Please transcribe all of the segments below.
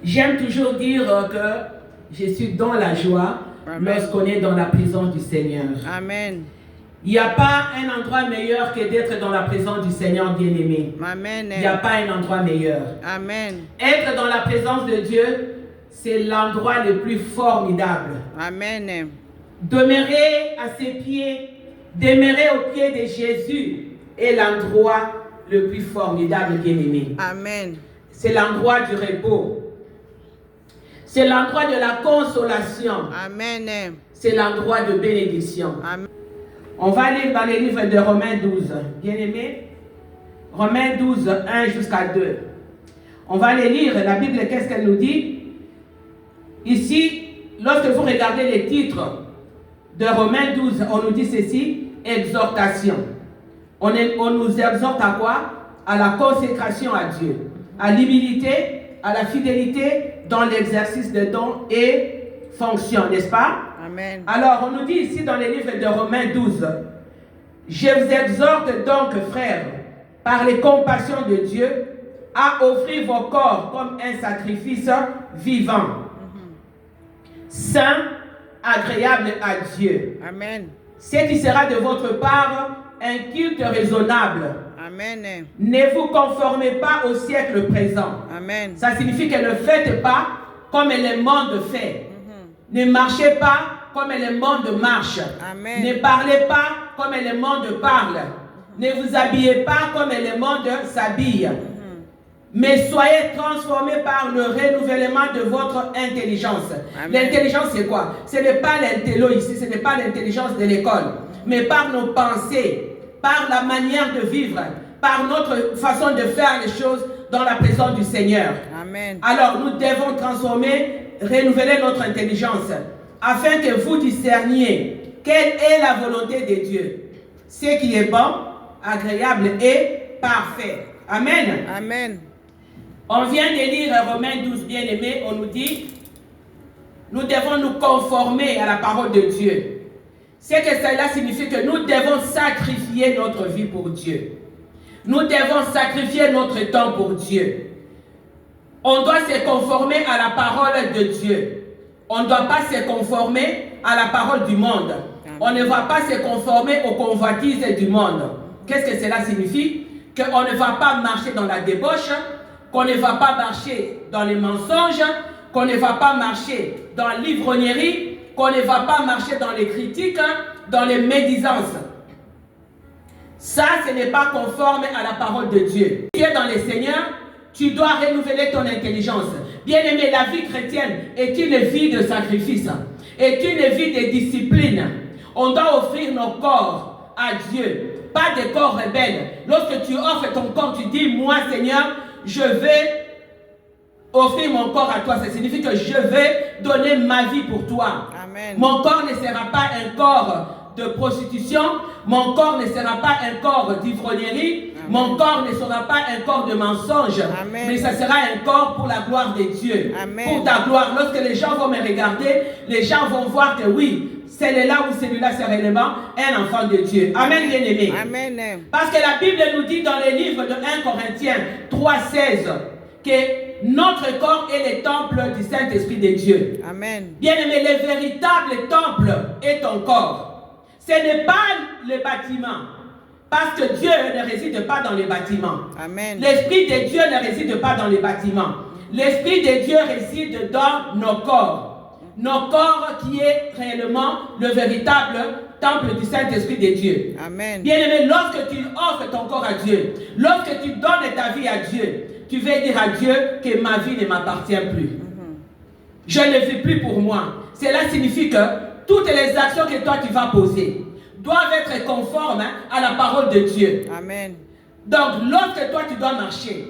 J'aime toujours dire que je suis dans la joie lorsqu'on est dans la présence du Seigneur. Amen. Il n'y a pas un endroit meilleur que d'être dans la présence du Seigneur bien-aimé. Amen. Il n'y a pas un endroit meilleur. Amen. Être dans la présence de Dieu, c'est l'endroit le plus formidable. Amen. Demeurer à ses pieds, demeurer aux pieds de Jésus est l'endroit le plus formidable, bien-aimé. Amen. C'est l'endroit du repos. C'est l'endroit de la consolation. Amen. C'est l'endroit de bénédiction. Amen. On va lire dans les livres de Romains 12. Bien-aimés, Romains 12, 1 jusqu'à 2. On va les lire. La Bible, qu'est-ce qu'elle nous dit? Ici, lorsque vous regardez les titres de Romains 12, on nous dit ceci, exhortation. On nous exhorte à quoi? À la consécration à Dieu, à l'humilité, à la fidélité dans l'exercice de dons et fonctions, n'est-ce pas? Amen. Alors, on nous dit ici dans les livres de Romains 12, je vous exhorte donc, frères, par les compassions de Dieu, à offrir vos corps comme un sacrifice vivant, saint, agréable à Dieu. Amen. Ce qui sera de votre part un culte raisonnable. Amen. Ne vous conformez pas au siècle présent. Amen. Ça signifie que ne faites pas comme le monde fait. Ne marchez pas comme le monde marche. Amen. Ne parlez pas comme le monde parle. Ne vous habillez pas comme le monde s'habille. Mais soyez transformés par le renouvellement de votre intelligence. L'intelligence, c'est quoi? Ce n'est pas l'intello ici, ce n'est pas l'intelligence de l'école, mais par nos pensées, par la manière de vivre, par notre façon de faire les choses dans la présence du Seigneur. Amen. Alors, nous devons transformer, renouveler notre intelligence, afin que vous discerniez quelle est la volonté de Dieu, ce qui est bon, agréable et parfait. Amen. Amen. On vient de lire Romains 12, bien-aimés, on nous dit, nous devons nous conformer à la parole de Dieu. C'est que cela signifie que nous devons sacrifier notre vie pour Dieu. Nous devons sacrifier notre temps pour Dieu. On doit se conformer à la parole de Dieu. On ne doit pas se conformer à la parole du monde. On ne va pas se conformer aux convoitises du monde. Qu'est-ce que cela signifie? Qu'on ne va pas marcher dans la débauche, qu'on ne va pas marcher dans les mensonges, qu'on ne va pas marcher dans l'ivrognerie, qu'on ne va pas marcher dans les critiques, dans les médisances. Ça, ce n'est pas conforme à la parole de Dieu. Tu es dans le Seigneur, tu dois renouveler ton intelligence. Bien-aimé, la vie chrétienne est une vie de sacrifice, est une vie de discipline. On doit offrir nos corps à Dieu, pas des corps rebelles. Lorsque tu offres ton corps, tu dis, moi Seigneur, je vais offrir mon corps à toi. Ça signifie que je vais donner ma vie pour toi. Amen. Mon corps ne sera pas un corps de prostitution. Mon corps ne sera pas un corps d'ivrognerie. Mon corps ne sera pas un corps de mensonge. Amen. Mais ça sera un corps pour la gloire de Dieu. Amen. Pour ta gloire. Lorsque les gens vont me regarder, les gens vont voir que oui, celui-là ou celui-là, c'est réellement un enfant de Dieu. Amen, bien-aimé. Amen. Parce que la Bible nous dit dans les livres de 1 Corinthiens 3,16 que notre corps est le temple du Saint-Esprit de Dieu. Amen. Bien-aimé, le véritable temple est ton corps. Ce n'est pas le bâtiment. Parce que Dieu ne réside pas dans les bâtiments. Amen. L'Esprit de Dieu ne réside pas dans les bâtiments. L'Esprit de Dieu réside dans nos corps. Nos corps qui est réellement le véritable temple du Saint-Esprit de Dieu. Amen. Bien-aimé, lorsque tu offres ton corps à Dieu, lorsque tu donnes ta vie à Dieu, tu veux dire à Dieu que ma vie ne m'appartient plus. Je ne vis plus pour moi. Cela signifie que toutes les actions que toi tu vas poser doivent être conformes à la parole de Dieu. Amen. Donc, lorsque toi tu dois marcher,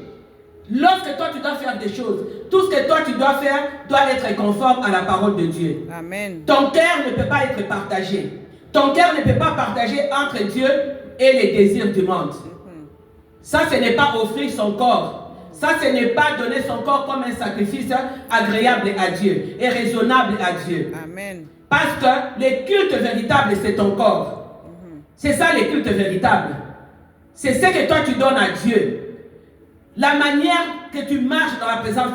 lorsque toi tu dois faire des choses, tout ce que toi tu dois faire doit être conforme à la parole de Dieu. Amen. Ton cœur ne peut pas être partagé. Ton cœur ne peut pas partager entre Dieu et les désirs du monde. Ça, ce n'est pas offrir son corps. Ça, ce n'est pas donner son corps comme un sacrifice agréable à Dieu et raisonnable à Dieu. Amen. Parce que le culte véritable, c'est ton corps. C'est ça le culte véritable. C'est ce que toi tu donnes à Dieu. La manière que tu marches dans la présence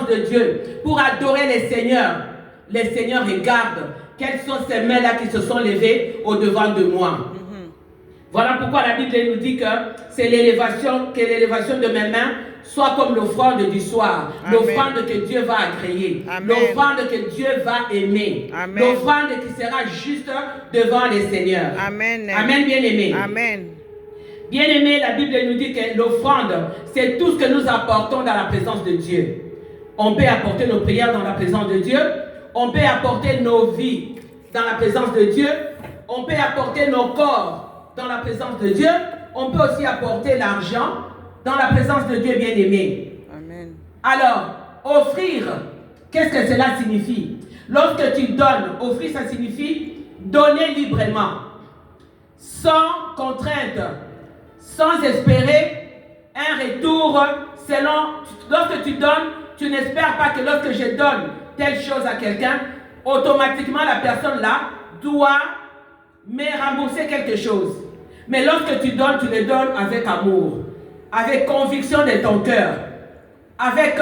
de Dieu, pour adorer les seigneurs regardent quelles sont ces mains-là qui se sont levées au-devant de moi. Voilà pourquoi la Bible nous dit que c'est l'élévation de mes mains soit comme l'offrande du soir, l'offrande que Dieu va agréer, l'offrande que Dieu va aimer, l'offrande qui sera juste devant les seigneurs. Amen. Amen, bien-aimé. Amen. Bien-aimé, la Bible nous dit que l'offrande, c'est tout ce que nous apportons dans la présence de Dieu. On peut apporter nos prières dans la présence de Dieu, on peut apporter nos vies dans la présence de Dieu, on peut apporter nos corps dans la présence de Dieu, on peut aussi apporter l'argent dans la présence de Dieu bien-aimé. Amen. Alors, offrir, qu'est-ce que cela signifie? Lorsque tu donnes, offrir, ça signifie donner librement, sans contrainte, sans espérer un retour selon. Lorsque tu donnes, tu n'espères pas que lorsque je donne telle chose à quelqu'un, automatiquement la personne là doit me rembourser quelque chose. Mais lorsque tu donnes, tu le donnes avec amour, avec conviction de ton cœur, avec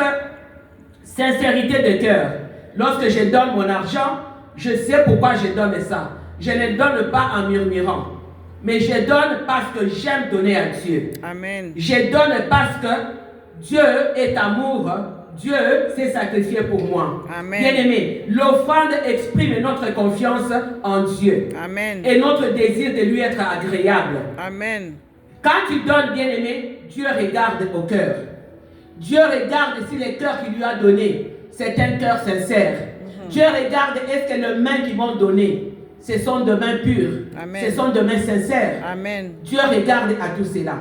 sincérité de cœur. Lorsque je donne mon argent, je sais pourquoi je donne ça. Je ne donne pas en murmurant, mais je donne parce que j'aime donner à Dieu. Amen. Je donne parce que Dieu est amour. Dieu s'est sacrifié pour moi. Amen. Bien-aimé, l'offrande exprime notre confiance en Dieu. Amen. Et notre désir de lui être agréable. Amen. Quand tu donnes, bien-aimé, Dieu regarde au cœur. Dieu regarde si le cœur qu'il lui a donné, c'est un cœur sincère. Dieu regarde est-ce que les mains qui m'ont donné, ce sont de mains pures. Amen. Ce sont de mains sincères. Amen. Dieu regarde à tout cela.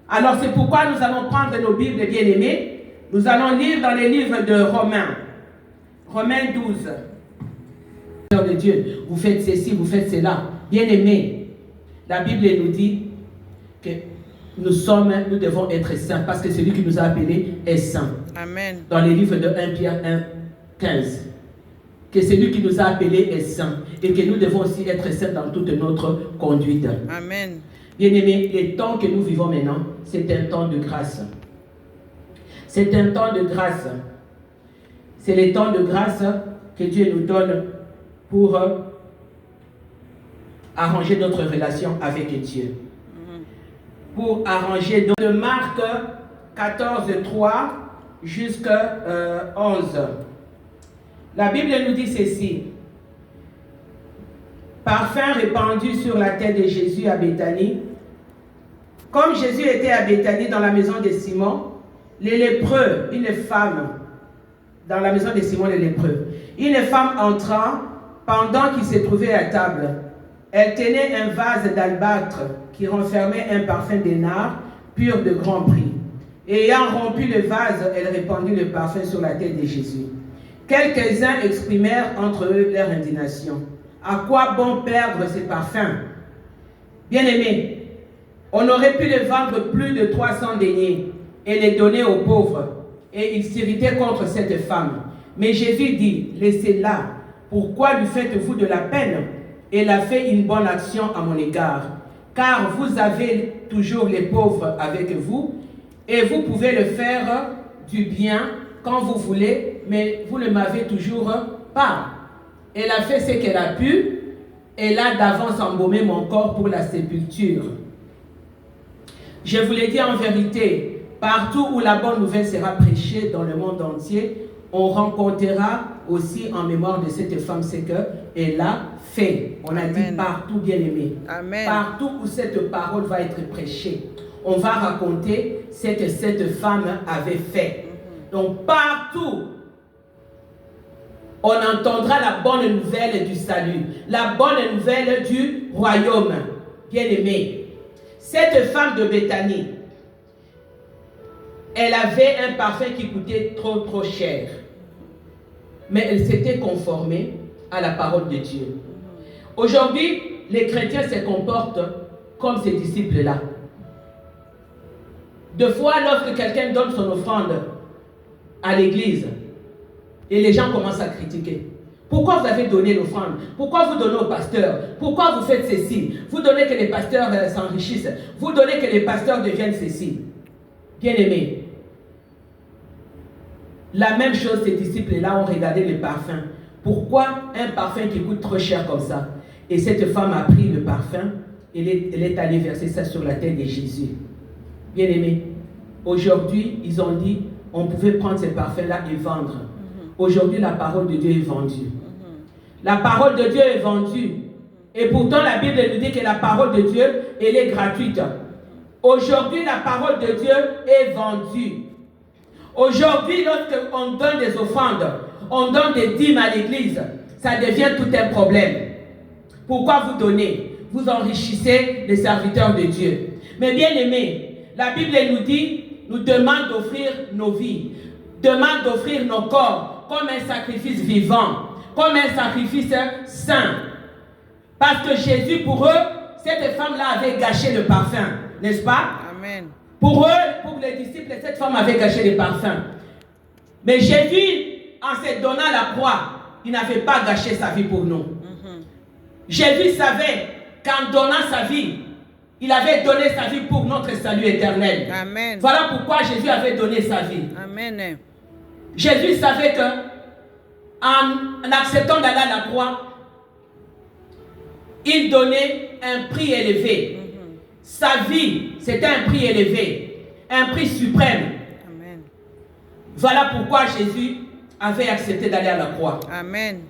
Alors c'est pourquoi nous allons prendre nos Bibles bien-aimées. Nous allons lire dans les livres de Romains. Romains 12. Seigneur de Dieu, vous faites ceci, vous faites cela. Bien-aimés, la Bible nous dit que nous devons être saints parce que celui qui nous a appelés est saint. Amen. Dans les livres de 1 Pierre 1, 15. Que celui qui nous a appelés est saint et que nous devons aussi être saints dans toute notre conduite. Amen. Bien-aimés, le temps que nous vivons maintenant, c'est un temps de grâce. C'est un temps de grâce. C'est le temps de grâce que Dieu nous donne pour arranger notre relation avec Dieu. Pour arranger de Marc 14, 3 jusqu'à 11. La Bible nous dit ceci. Parfum répandu sur la tête de Jésus à Béthanie. Comme Jésus était à Béthanie dans la maison de Simon, les lépreux, une femme, dans la maison de Simon les lépreux, une femme entrant pendant qu'il se trouvait à table. Elle tenait un vase d'albâtre qui renfermait un parfum de nard pur de grand prix. Et ayant rompu le vase, elle répandit le parfum sur la tête de Jésus. Quelques-uns exprimèrent entre eux leur indignation. À quoi bon perdre ce parfum? Bien-aimés, on aurait pu le vendre plus de 300 deniers et les donner aux pauvres. Et ils s'irritaient contre cette femme. Mais Jésus dit, laissez-la. Pourquoi lui faites-vous de la peine? Elle a fait une bonne action à mon égard. Car vous avez toujours les pauvres avec vous, et vous pouvez le faire du bien quand vous voulez, mais vous ne m'avez toujours pas. Elle a fait ce qu'elle a pu, elle a d'avance embaumé mon corps pour la sépulture. Je vous l'ai dit en vérité, partout où la bonne nouvelle sera prêchée dans le monde entier, on rencontrera aussi en mémoire de cette femme ce qu'elle a fait. On a dit partout, bien aimé. Amen. Partout où cette parole va être prêchée, on va raconter ce que cette femme avait fait. Donc partout, on entendra la bonne nouvelle du salut, la bonne nouvelle du royaume. Bien aimé, cette femme de Béthanie, elle avait un parfum qui coûtait trop cher. Mais elle s'était conformée à la parole de Dieu. Aujourd'hui, les chrétiens se comportent comme ces disciples-là. Deux fois, lorsque quelqu'un donne son offrande à l'église, et les gens commencent à critiquer. Pourquoi vous avez donné l'offrande? Pourquoi vous donnez au pasteur? Pourquoi vous faites ceci? Vous donnez que les pasteurs s'enrichissent. Vous donnez que les pasteurs deviennent ceci. Bien-aimés, La même chose, ces disciples-là ont regardé les parfums. Pourquoi un parfum qui coûte trop cher comme ça? Et cette femme a pris le parfum, elle est allée verser ça sur la tête de Jésus. Bien aimé, aujourd'hui, ils ont dit, on pouvait prendre ces parfums-là et vendre. Aujourd'hui, la parole de Dieu est vendue. La parole de Dieu est vendue. Et pourtant, la Bible nous dit que la parole de Dieu, elle est gratuite. Aujourd'hui, la parole de Dieu est vendue. Aujourd'hui, lorsqu'on donne des offrandes, on donne des dîmes à l'église, ça devient tout un problème. Pourquoi vous donnez? Vous enrichissez les serviteurs de Dieu. Mais bien aimés, la Bible nous dit, nous demande d'offrir nos vies, demande d'offrir nos corps comme un sacrifice vivant, comme un sacrifice saint. Parce que Jésus, pour eux, cette femme-là avait gâché le parfum, n'est-ce pas? Amen. Pour eux, pour les disciples, cette femme avait gâché le parfum. Mais Jésus, en se donnant la croix, il n'avait pas gâché sa vie pour nous. Jésus savait qu'en donnant sa vie, il avait donné sa vie pour notre salut éternel. Amen. Voilà pourquoi Jésus avait donné sa vie. Amen. Jésus savait que en acceptant d'aller à la croix, il donnait un prix élevé. Sa vie, c'était un prix élevé, un prix suprême. Amen. Voilà pourquoi Jésus avait accepté d'aller à la croix. Amen.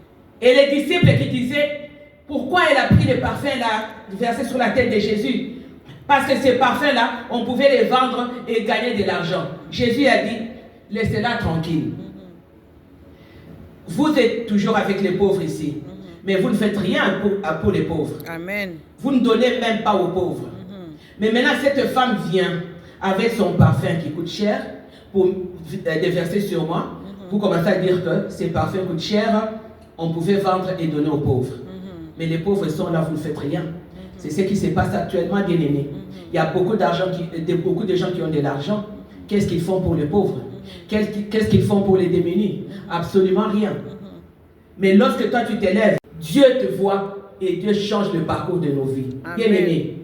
Et les disciples qui disaient, pourquoi elle a pris les parfums là, versés sur la tête de Jésus? Parce que ces parfums-là, on pouvait les vendre et gagner de l'argent. Jésus a dit, laissez-la tranquille. Vous êtes toujours avec les pauvres ici, mais vous ne faites rien pour les pauvres. Amen. Vous ne donnez même pas aux pauvres. Mais maintenant, cette femme vient avec son parfum qui coûte cher pour déverser sur moi. Vous commencez à dire que ces parfums coûtent cher, on pouvait vendre et donner aux pauvres. Mais les pauvres sont là, vous ne faites rien. C'est ce qui se passe actuellement, bien aimé. Il y a beaucoup de gens qui ont de l'argent. Qu'est-ce qu'ils font pour les pauvres? Qu'est-ce qu'ils font pour les démunis? Absolument rien. Mais lorsque toi tu t'élèves, Dieu te voit et Dieu change le parcours de nos vies. Bien aimé,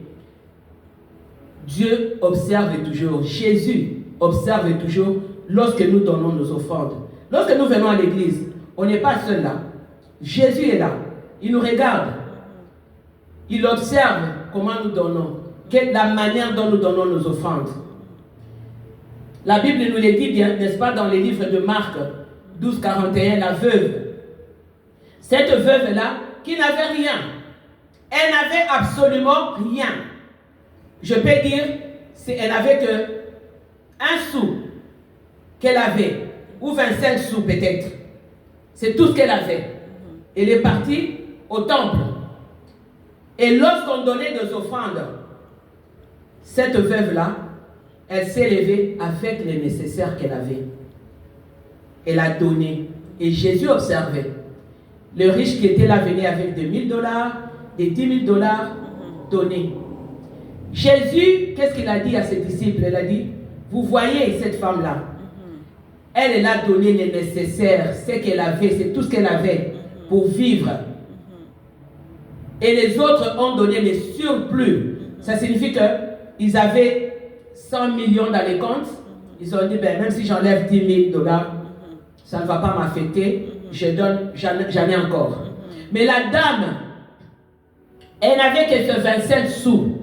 Dieu observe toujours, Jésus observe toujours lorsque nous donnons nos offrandes. Lorsque nous venons à l'église, on n'est pas seul là. Jésus est là. Il nous regarde. Il observe comment nous donnons, la manière dont nous donnons nos offrandes. La Bible nous le dit bien, n'est-ce pas, dans les livres de Marc 12, 41, la veuve. Cette veuve-là, qui n'avait rien. Elle n'avait absolument rien. Je peux dire, elle n'avait que un sou qu'elle avait, ou 25 sous peut-être. C'est tout ce qu'elle avait. Elle est partie au temple. Et lorsqu'on donnait des offrandes, cette veuve-là, elle s'est levée avec les nécessaires qu'elle avait. Elle a donné. Et Jésus observait. Le riche qui était là venait avec de $1000, des $10 000 donnés. Jésus, qu'est-ce qu'il a dit à ses disciples? Il a dit, vous voyez cette femme-là, elle a donné les nécessaires, ce qu'elle avait, c'est tout ce qu'elle avait pour vivre. Et les autres ont donné les surplus. Ça signifie qu'ils avaient 100 millions dans les comptes. Ils ont dit, ben, même si j'enlève $10 000, ça ne va pas m'affecter. Je donne, j'en ai encore. Mais la dame, elle n'avait que ce 25 sous.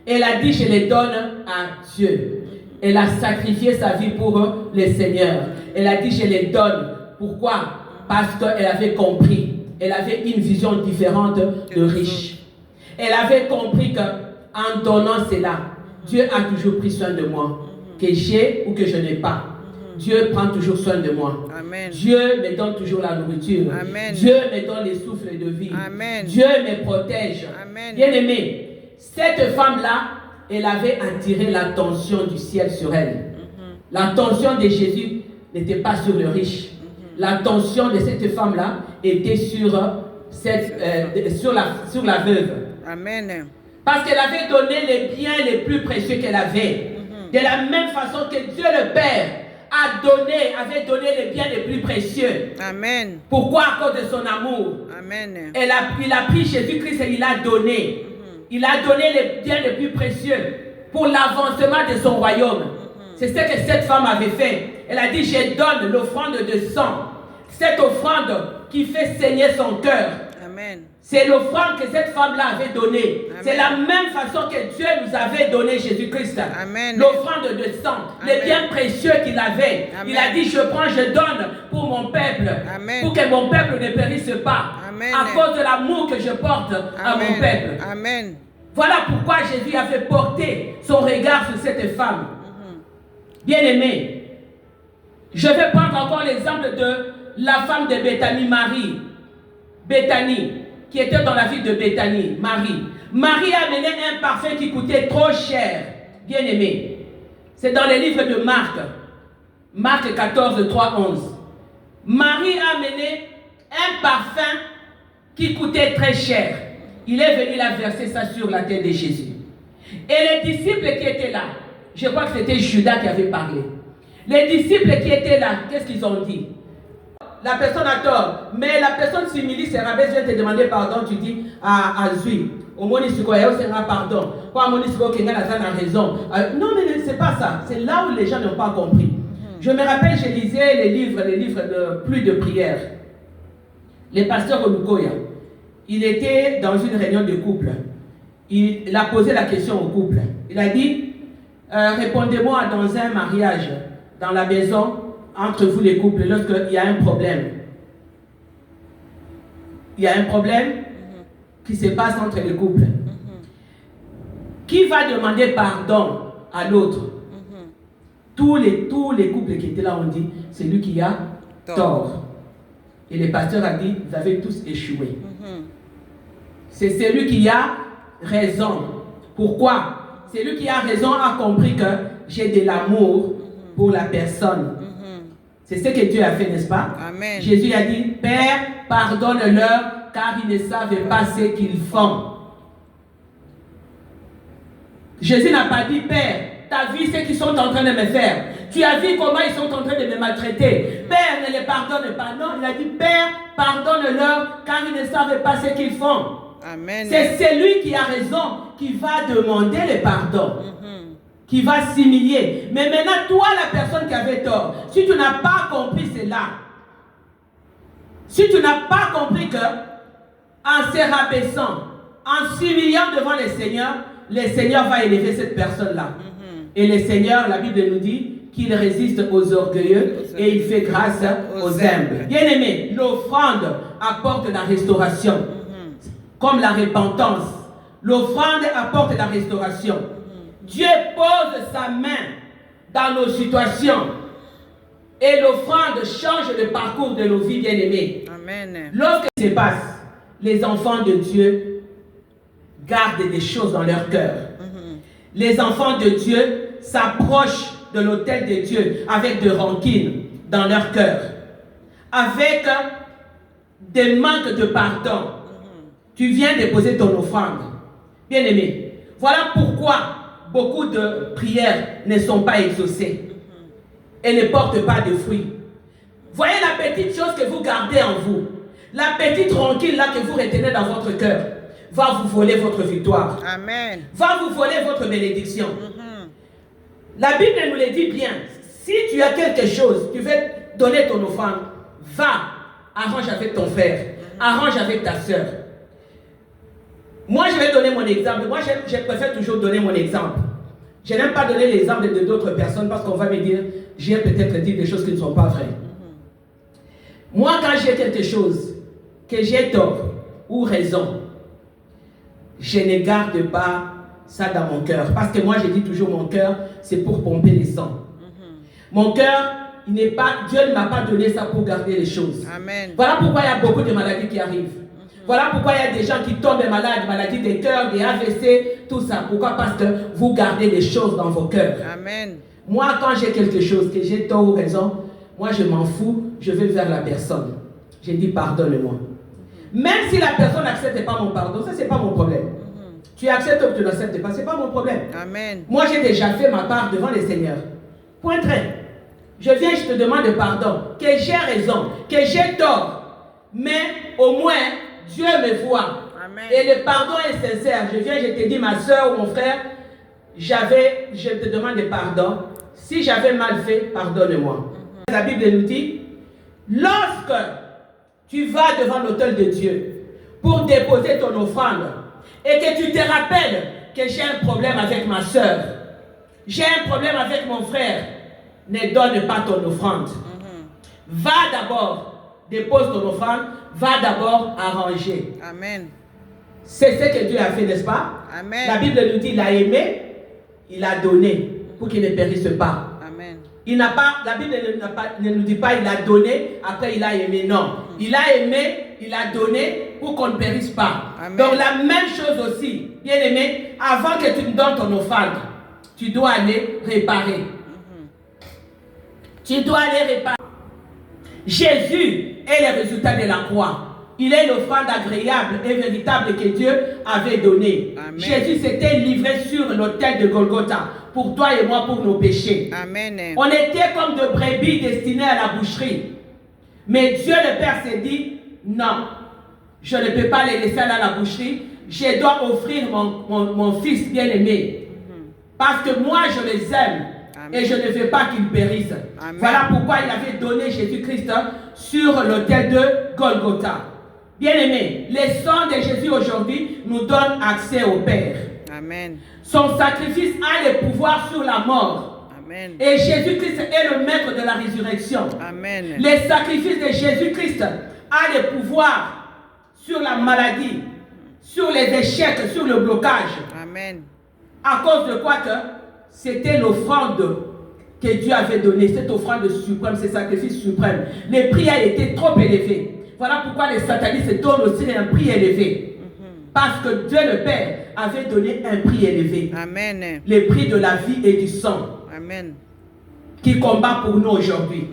Elle a dit, je les donne à Dieu. Elle a sacrifié sa vie pour le Seigneur. Elle a dit, je les donne. Pourquoi? Parce qu'elle avait compris. Elle avait une vision différente de riche. Elle avait compris qu'en donnant cela, Dieu a toujours pris soin de moi. Que j'ai ou que je n'ai pas. Dieu prend toujours soin de moi. Amen. Dieu me donne toujours la nourriture. Amen. Dieu me donne les souffles de vie. Amen. Dieu me protège. Amen. Bien-aimé, cette femme-là, elle avait attiré l'attention du ciel sur elle. L'attention de Jésus n'était pas sur le riche. L'attention de cette femme-là était sur la veuve. Amen. Parce qu'elle avait donné les biens les plus précieux qu'elle avait. De la même façon que Dieu le Père avait donné les biens les plus précieux. Amen. Pourquoi? À cause de son amour. Amen. Il a pris Jésus-Christ et il a donné. Il a donné les biens les plus précieux pour l'avancement de son royaume. C'est ce que cette femme avait fait. Elle a dit, je donne l'offrande de sang. Cette offrande qui fait saigner son cœur. Amen. C'est l'offrande que cette femme-là avait donnée. Amen. C'est la même façon que Dieu nous avait donné Jésus-Christ. Amen. L'offrande de sang, Amen. les biens précieux qu'il avait. Amen. Il a dit, je prends, je donne pour mon peuple. Amen. Pour que mon peuple ne périsse pas. Amen. À cause de l'amour que je porte à mon peuple. Amen. Voilà pourquoi Jésus avait porté son regard sur cette femme. Bien-aimé, je vais prendre encore l'exemple de la femme de Béthanie, Marie. Béthanie, qui était dans la ville de Béthanie, Marie. Marie a amené un parfum qui coûtait trop cher. Bien-aimé, c'est dans les livres de Marc. Marc 14, 3, 11. Marie a amené un parfum qui coûtait très cher. Il est venu la verser ça sur la tête de Jésus. Et les disciples qui étaient là, je crois que c'était Judas qui avait parlé. Les disciples qui étaient là, qu'est-ce qu'ils ont dit? La personne a tort, mais la personne s'humilie, c'est rabaisse, je vais te demander pardon, tu dis à Zui. Au moins, il sera pardon. Pas au qu'il a raison. Non, mais c'est pas ça. C'est là où les gens n'ont pas compris. Je me rappelle, je lisais les livres de plus de prière. Le pasteur Olukoya, il était dans une réunion de couple. Il a posé la question au couple. Il a dit, répondez-moi dans un mariage, dans la maison, entre vous les couples, lorsqu'il y a un problème. Il y a un problème qui se passe entre les couples. Qui va demander pardon à l'autre? Tous les couples qui étaient là ont dit, c'est lui qui a tort. Et le pasteur a dit, vous avez tous échoué. C'est celui qui a raison. Pourquoi? Celui qui a raison a compris que j'ai de l'amour pour la personne. C'est ce que Dieu a fait, n'est-ce pas? Amen. Jésus a dit, Père, pardonne-leur car ils ne savent pas ce qu'ils font. Jésus n'a pas dit, Père, tu as vu ce qu'ils sont en train de me faire. Tu as vu comment ils sont en train de me maltraiter. Père, ne les pardonne pas. Non, il a dit, Père, pardonne-leur car ils ne savent pas ce qu'ils font. Amen. C'est celui qui a raison qui va demander le pardon. Qui va s'humilier. Mais maintenant, toi, la personne qui avait tort, si tu n'as pas compris cela, si tu n'as pas compris que, en se rabaissant, en s'humiliant devant le Seigneur va élever cette personne-là. Et le Seigneur, la Bible nous dit qu'il résiste aux orgueilleux et il fait grâce aux humbles. Bien-aimé, l'offrande apporte la restauration. Comme la repentance. L'offrande apporte la restauration. Dieu pose sa main dans nos situations et l'offrande change le parcours de nos vies, bien-aimées. Amen. Lorsque ça se passe, les enfants de Dieu gardent des choses dans leur cœur. Les enfants de Dieu s'approchent de l'autel de Dieu avec de rancune dans leur cœur, avec des manques de pardon. Tu viens déposer ton offrande. Bien-aimé, voilà pourquoi beaucoup de prières ne sont pas exaucées et ne portent pas de fruits. Voyez la petite chose que vous gardez en vous, la petite rancune là que vous retenez dans votre cœur, va vous voler votre victoire. Amen. Va vous voler votre bénédiction. La Bible nous le dit bien. Si tu as quelque chose, tu veux donner ton offrande, va, arrange avec ton frère, arrange avec ta soeur. Moi, je vais donner mon exemple. Moi, je préfère toujours donner mon exemple. Je n'aime pas donner l'exemple de d'autres personnes parce qu'on va me dire, j'ai peut-être dit des choses qui ne sont pas vraies. Moi, quand j'ai quelque chose, que j'ai tort ou raison, je ne garde pas ça dans mon cœur. Parce que moi, je dis toujours, mon cœur, c'est pour pomper les sangs. Mon cœur, Dieu ne m'a pas donné ça pour garder les choses. Amen. Voilà pourquoi il y a beaucoup de maladies qui arrivent. Voilà pourquoi il y a des gens qui tombent malades, maladies des cœurs, des AVC, tout ça. Pourquoi? Parce que vous gardez des choses dans vos cœurs. Amen. Moi, quand j'ai quelque chose, que j'ai tort ou raison, moi je m'en fous, je vais vers la personne. Je dis pardonne-moi. Même si la personne n'accepte pas mon pardon, ça c'est pas mon problème. Tu acceptes ou tu n'acceptes pas, c'est pas mon problème. Amen. Moi j'ai déjà fait ma part devant le Seigneur. Point très. Je viens, je te demande pardon, que j'ai raison, que j'ai tort. Mais au moins, Dieu me voit. Amen. Et le pardon est sincère. Je viens, je te dis, ma soeur ou mon frère, je te demande pardon. Si j'avais mal fait, pardonne-moi. La Bible nous dit, lorsque tu vas devant l'autel de Dieu pour déposer ton offrande et que tu te rappelles que j'ai un problème avec ma soeur, j'ai un problème avec mon frère, ne donne pas ton offrande. Va d'abord, dépose ton offrande, va d'abord arranger. Amen. C'est ce que Dieu a fait, n'est-ce pas? Amen. La Bible nous dit, il a aimé, il a donné pour qu'il ne périsse pas. Amen. Il n'a pas, la Bible ne nous dit pas il a donné, après il a aimé. Non. Il a aimé, il a donné pour qu'on ne périsse pas. Amen. Donc la même chose aussi, bien aimé, avant que tu me donnes ton offrande, tu dois aller réparer. Tu dois aller réparer. Jésus est le résultat de la croix. Il est l'offrande agréable et véritable que Dieu avait donnée. Amen. Jésus s'était livré sur l'autel de Golgotha pour toi et moi, pour nos péchés. Amen. On était comme de brebis destinées à la boucherie. Mais Dieu le Père s'est dit, non, je ne peux pas les laisser aller à la boucherie. Je dois offrir mon fils bien-aimé. Parce que moi, je les aime. Amen. Et je ne veux pas qu'ils périssent. Amen. Voilà pourquoi il avait donné Jésus-Christ sur l'autel de Golgotha. Bien-aimé, le sang de Jésus aujourd'hui nous donne accès au Père. Amen. Son sacrifice a le pouvoir sur la mort. Amen. Et Jésus-Christ est le maître de la résurrection. Amen. Le sacrifice de Jésus-Christ a le pouvoir sur la maladie, sur les échecs, sur le blocage. Amen. À cause de quoi que c'était l'offrande que Dieu avait donnée, cette offrande suprême, ce sacrifice suprême. Le prix a été trop élevé. Voilà pourquoi les satanistes donnent aussi un prix élevé. Parce que Dieu le Père avait donné un prix élevé. Amen. Le prix de la vie et du sang. Amen. Qui combat pour nous aujourd'hui.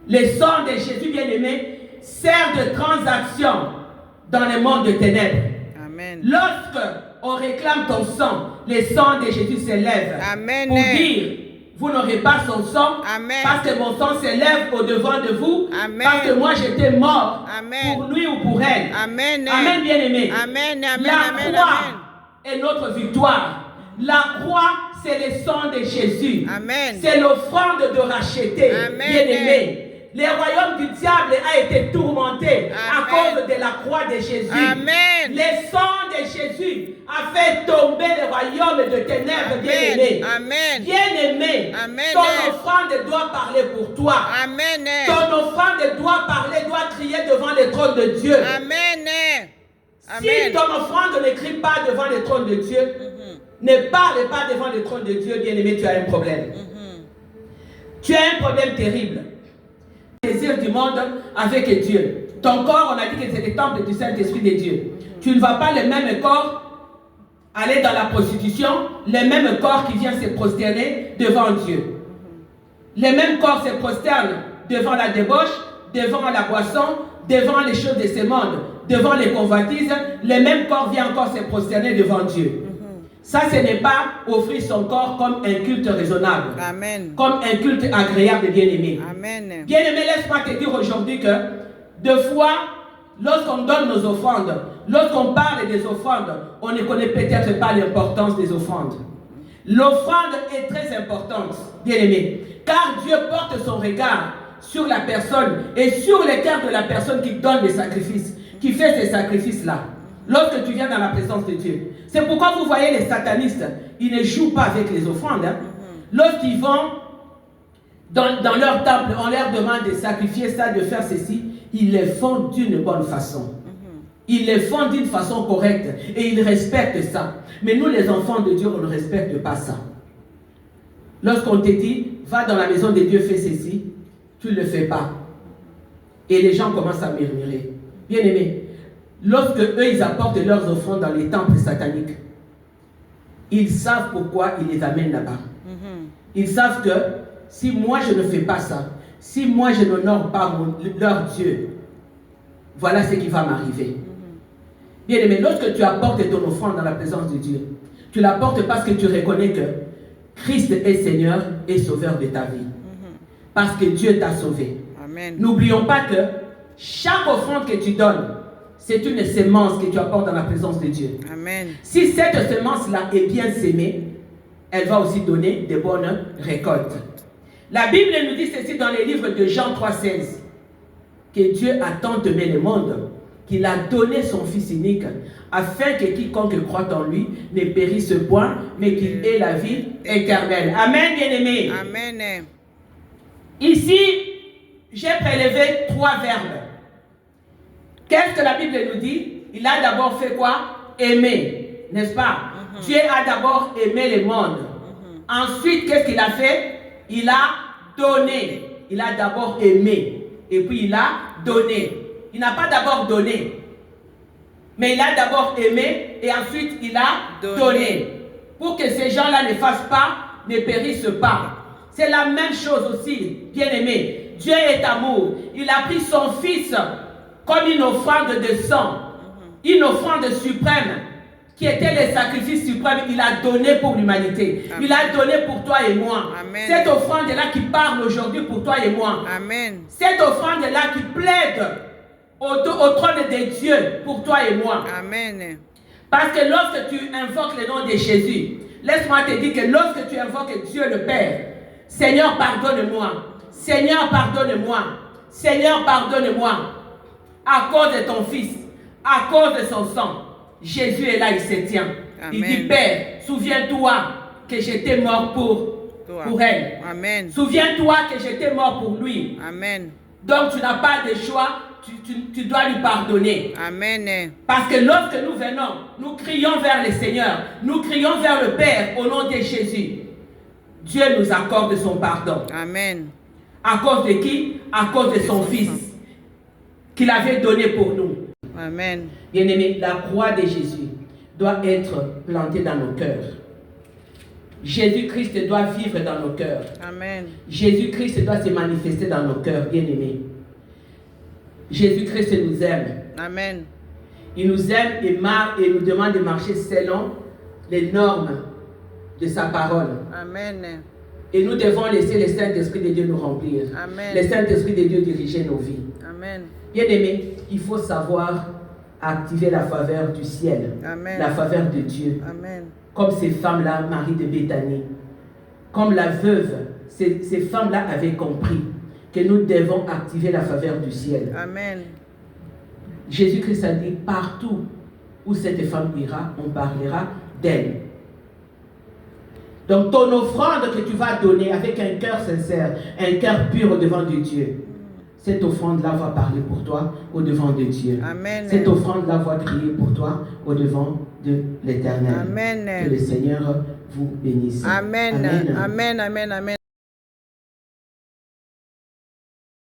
Le sang de Jésus bien-aimé sert de transaction dans le monde de ténèbres. Amen. Lorsque on réclame ton sang, le sang de Jésus s'élève. Amen. Pour dire, vous n'aurez pas son sang. Amen. Parce que mon sang s'élève au-devant de vous. Amen. Parce que moi j'étais mort. Amen. Pour lui ou pour elle. Amen. Amen, bien-aimé. Amen. Amen. La Amen. croix Amen. est notre victoire. La croix, c'est le sang de Jésus. Amen. C'est l'offrande de racheter. Amen. Bien-aimé. Le royaume du diable a été tourmenté à Amen. cause de la croix de Jésus. Amen. Le sang de Jésus a fait tomber le royaume de ténèbres, bien-aimé. Amen. Bien-aimé, Amen. ton offrande doit parler pour toi. Amen. Ton offrande doit parler, doit crier devant le trône de Dieu. Amen. Si Amen. ton offrande ne crie pas devant le trône de Dieu, ne parle pas devant le trône de Dieu, bien-aimé, tu as un problème. Tu as un problème terrible. Désir du monde avec Dieu. Ton corps, on a dit que c'est le temple du Saint-Esprit de Dieu. Tu ne vas pas le même corps aller dans la prostitution, le même corps qui vient se prosterner devant Dieu. Le même corps se prosterne devant la débauche, devant la boisson, devant les choses de ce monde, devant les convoitises. Le même corps vient encore se prosterner devant Dieu. Ça, ce n'est pas offrir son corps comme un culte raisonnable. Amen. Comme un culte agréable et bien-aimé. Amen. Bien-aimé, laisse-moi te dire aujourd'hui que, deux fois, lorsqu'on donne nos offrandes, lorsqu'on parle des offrandes, on ne connaît peut-être pas l'importance des offrandes. L'offrande est très importante, bien-aimé, car Dieu porte son regard sur la personne et sur le cœur de la personne qui donne les sacrifices, qui fait ces sacrifices-là. Lorsque tu viens dans la présence de Dieu. C'est pourquoi vous voyez les satanistes, ils ne jouent pas avec les offrandes. Lorsqu'ils vont dans leur temple, on leur demande de sacrifier ça, de faire ceci, ils le font d'une bonne façon. Ils le font d'une façon correcte et ils respectent ça. Mais nous, les enfants de Dieu, on ne respecte pas ça. Lorsqu'on te dit, va dans la maison de Dieu, fais ceci, tu ne le fais pas. Et les gens commencent à murmurer. Bien aimé, lorsque eux, ils apportent leurs offrandes dans les temples sataniques, ils savent pourquoi ils les amènent là-bas. Ils savent que si moi je ne fais pas ça, si moi je n'honore pas leur Dieu, voilà ce qui va m'arriver. Bien aimé, lorsque tu apportes ton offrande dans la présence de Dieu, tu l'apportes parce que tu reconnais que Christ est Seigneur et Sauveur de ta vie. Parce que Dieu t'a sauvé. N'oublions pas que chaque offrande que tu donnes, c'est une semence que tu apportes dans la présence de Dieu. Amen. Si cette semence-là est bien sémée, elle va aussi donner de bonnes récoltes. La Bible nous dit ceci dans les livres de Jean 3,16. Que Dieu a tant aimé le monde qu'il a donné son Fils unique, afin que quiconque croit en lui ne périsse point, mais qu'il ait la vie éternelle. Amen, bien-aimés. Amen. Ici, j'ai prélevé 3 verbes. Qu'est-ce que la Bible nous dit? Il a d'abord fait quoi? Aimer, n'est-ce pas? Dieu a d'abord aimé le monde. Ensuite, qu'est-ce qu'il a fait? Il a donné. Il a d'abord aimé. Et puis il a donné. Il n'a pas d'abord donné. Mais il a d'abord aimé et ensuite il a donné. Pour que ces gens-là ne fassent pas, ne périssent pas. C'est la même chose aussi, bien-aimé. Dieu est amour. Il a pris son Fils comme une offrande de sang. Une offrande suprême qui était le sacrifice suprême. Il a donné pour l'humanité. Il a donné pour toi et moi. Amen. Cette offrande-là qui parle aujourd'hui pour toi et moi. Amen. Cette offrande-là qui plaide au trône de Dieu pour toi et moi. Amen. Parce que lorsque tu invoques le nom de Jésus, laisse-moi te dire que lorsque tu invoques Dieu le Père, Seigneur, pardonne-moi. Seigneur, pardonne-moi. Seigneur, pardonne-moi. À cause de ton Fils, à cause de son sang, Jésus est là, il se tient. Amen. Il dit, Père, souviens-toi que j'étais mort pour elle. Amen. Souviens-toi que j'étais mort pour lui. Amen. Donc tu n'as pas de choix, tu dois lui pardonner. Amen. Parce que lorsque nous venons, nous crions vers le Seigneur, nous crions vers le Père au nom de Jésus. Dieu nous accorde son pardon. Amen. À cause de qui? À cause de son Fils qu'il avait donné pour nous. Amen. Bien-aimé, la croix de Jésus doit être plantée dans nos cœurs. Jésus-Christ doit vivre dans nos cœurs. Amen. Jésus-Christ doit se manifester dans nos cœurs, bien-aimés. Jésus-Christ nous aime. Amen. Il nous aime et nous demande de marcher selon les normes de sa parole. Amen. Et nous devons laisser le Saint-Esprit de Dieu nous remplir. Amen. Le Saint-Esprit de Dieu diriger nos vies. Amen. Bien-aimés, il faut savoir activer la faveur du ciel. Amen. La faveur de Dieu. Amen. Comme ces femmes-là, Marie de Béthanie. Comme la veuve, ces femmes-là avaient compris que nous devons activer la faveur du ciel. Amen. Jésus-Christ a dit, partout où cette femme ira, on parlera d'elle. Donc ton offrande que tu vas donner avec un cœur sincère, un cœur pur au devant de Dieu, cette offrande-là va parler pour toi au devant de Dieu. Amen. Cette offrande-là va crier pour toi au devant de l'Éternel. Amen. Que le Seigneur vous bénisse. Amen. Amen. Amen. Amen. Amen.